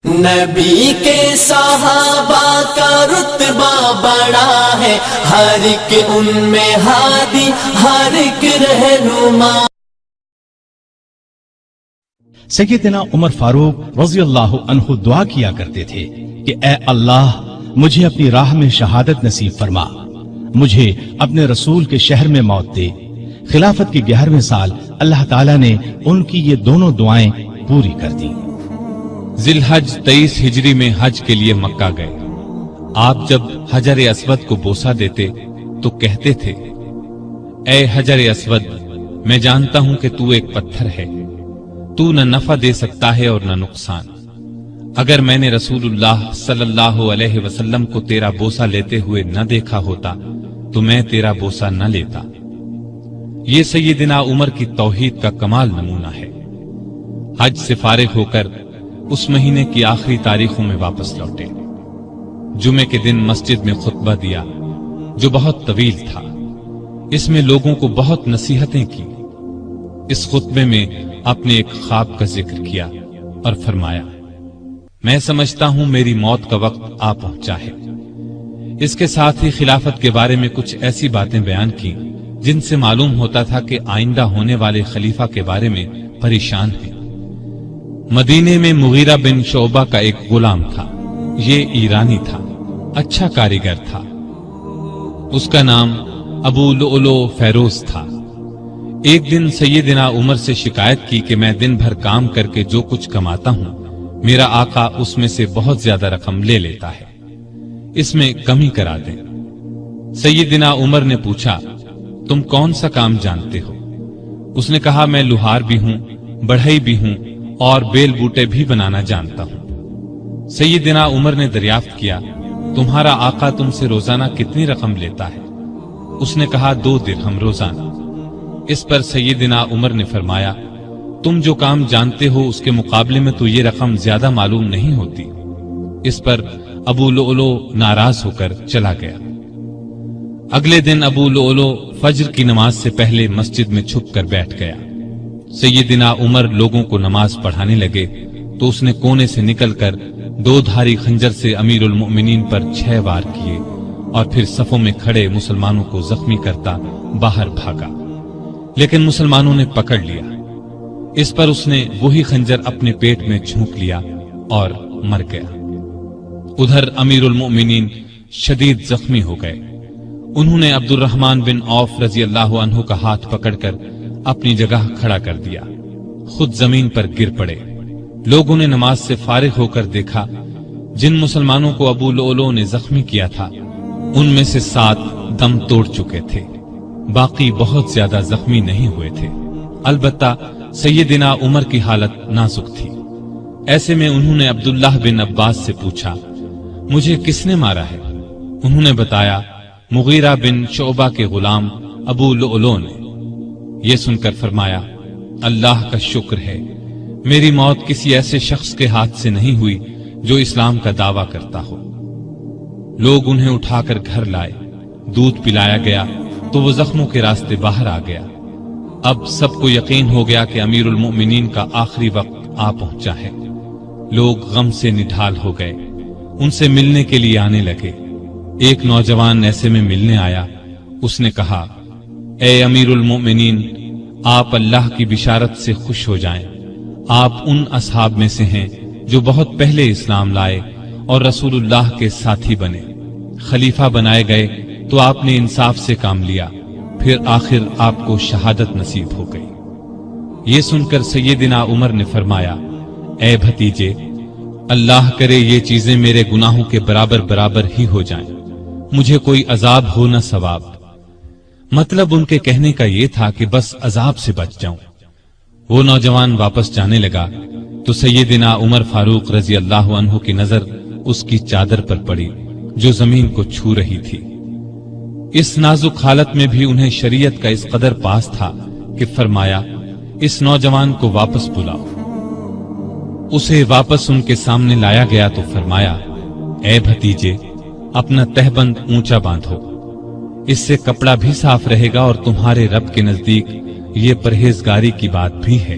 نبی کے صحابہ کا رتبہ بڑا ہے، ہر ایک ان میں ہادی، ہر ایک رہنما۔ سیدنا عمر فاروق رضی اللہ عنہ دعا کیا کرتے تھے کہ اے اللہ مجھے اپنی راہ میں شہادت نصیب فرما، مجھے اپنے رسول کے شہر میں موت دے۔ خلافت کے 11ویں سال اللہ تعالیٰ نے ان کی یہ دونوں دعائیں پوری کر دی۔ ذی الحج 23 ہجری میں حج کے لیے مکہ گئے۔ آپ جب حجر اسود کو بوسہ دیتے تو کہتے تھے، اے حجر اسود، میں جانتا ہوں کہ تو ایک پتھر ہے، تو نہ نفع دے سکتا ہے اور نہ نقصان۔ اگر میں نے رسول اللہ صلی اللہ علیہ وسلم کو تیرا بوسہ لیتے ہوئے نہ دیکھا ہوتا تو میں تیرا بوسہ نہ لیتا۔ یہ سیدنا عمر کی توحید کا کمال نمونہ ہے۔ حج سے فارغ ہو کر اس مہینے کی آخری تاریخوں میں واپس لوٹے۔ جمعے کے دن مسجد میں خطبہ دیا جو بہت طویل تھا۔ اس میں لوگوں کو بہت نصیحتیں کی۔ اس خطبے میں اپنے ایک خواب کا ذکر کیا اور فرمایا، میں سمجھتا ہوں میری موت کا وقت آ پہنچا ہے۔ اس کے ساتھ ہی خلافت کے بارے میں کچھ ایسی باتیں بیان کی جن سے معلوم ہوتا تھا کہ آئندہ ہونے والے خلیفہ کے بارے میں پریشان ہیں۔ مدینے میں مغیرہ بن شعبہ کا ایک غلام تھا۔ یہ ایرانی تھا، اچھا کاریگر تھا۔ اس کا نام ابو لؤلؤ فیروز تھا۔ ایک دن سیدنا عمر سے شکایت کی کہ میں دن بھر کام کر کے جو کچھ کماتا ہوں، میرا آقا اس میں سے بہت زیادہ رقم لے لیتا ہے، اس میں کمی کرا دیں۔ سیدنا عمر نے پوچھا، تم کون سا کام جانتے ہو؟ اس نے کہا، میں لوہار بھی ہوں، بڑھئی بھی ہوں اور بیل بوٹے بھی بنانا جانتا ہوں۔ سیدنا عمر نے دریافت کیا، تمہارا آقا تم سے روزانہ کتنی رقم لیتا ہے؟ اس نے کہا، 2 درہم روزانہ۔ اس پر سیدنا عمر نے فرمایا، تم جو کام جانتے ہو اس کے مقابلے میں تو یہ رقم زیادہ معلوم نہیں ہوتی۔ اس پر ابو لؤلؤ ناراض ہو کر چلا گیا۔ اگلے دن ابو لؤلؤ فجر کی نماز سے پہلے مسجد میں چھپ کر بیٹھ گیا۔ سیدنا عمر لوگوں کو نماز پڑھانے لگے تو اس نے کونے سے نکل کر 2 دھاری خنجر سے امیر المؤمنین پر 6 وار کیے اور پھر صفوں میں کھڑے مسلمانوں کو زخمی کرتا باہر بھاگا، لیکن مسلمانوں نے پکڑ لیا۔ اس پر اس نے وہی خنجر اپنے پیٹ میں جھونک لیا اور مر گیا۔ ادھر امیر المؤمنین شدید زخمی ہو گئے۔ انہوں نے عبد الرحمن بن عوف رضی اللہ عنہ کا ہاتھ پکڑ کر اپنی جگہ کھڑا کر دیا، خود زمین پر گر پڑے۔ لوگوں نے نماز سے فارغ ہو کر دیکھا، جن مسلمانوں کو ابو لؤلؤ نے زخمی کیا تھا ان میں سے 7 دم توڑ چکے تھے، باقی بہت زیادہ زخمی نہیں ہوئے تھے۔ البتہ سیدنا عمر کی حالت نازک تھی۔ ایسے میں انہوں نے عبداللہ بن عباس سے پوچھا، مجھے کس نے مارا ہے؟ انہوں نے بتایا، مغیرہ بن شعبہ کے غلام ابو لؤلؤ نے۔ یہ سن کر فرمایا، اللہ کا شکر ہے، میری موت کسی ایسے شخص کے ہاتھ سے نہیں ہوئی جو اسلام کا دعویٰ کرتا ہو۔ لوگ انہیں اٹھا کر گھر لائے، دودھ پلایا گیا تو وہ زخموں کے راستے باہر آ گیا۔ اب سب کو یقین ہو گیا کہ امیر المؤمنین کا آخری وقت آ پہنچا ہے۔ لوگ غم سے نڈھال ہو گئے، ان سے ملنے کے لیے آنے لگے۔ ایک نوجوان ایسے میں ملنے آیا۔ اس نے کہا، اے امیر المؤمنین، آپ اللہ کی بشارت سے خوش ہو جائیں۔ آپ ان اصحاب میں سے ہیں جو بہت پہلے اسلام لائے اور رسول اللہ کے ساتھی بنے۔ خلیفہ بنائے گئے تو آپ نے انصاف سے کام لیا، پھر آخر آپ کو شہادت نصیب ہو گئی۔ یہ سن کر سیدنا عمر نے فرمایا، اے بھتیجے، اللہ کرے یہ چیزیں میرے گناہوں کے برابر برابر ہی ہو جائیں، مجھے کوئی عذاب ہو نہ ثواب۔ مطلب ان کے کہنے کا یہ تھا کہ بس عذاب سے بچ جاؤں۔ وہ نوجوان واپس جانے لگا تو سیدنا عمر فاروق رضی اللہ عنہ کی نظر اس کی چادر پر پڑی جو زمین کو چھو رہی تھی۔ اس نازک حالت میں بھی انہیں شریعت کا اس قدر پاس تھا کہ فرمایا، اس نوجوان کو واپس بلاؤ۔ اسے واپس ان کے سامنے لایا گیا تو فرمایا، اے بھتیجے، اپنا تہبند اونچا باندھو، اس سے کپڑا بھی صاف رہے گا اور تمہارے رب کے نزدیک یہ پرہیزگاری کی بات بھی ہے۔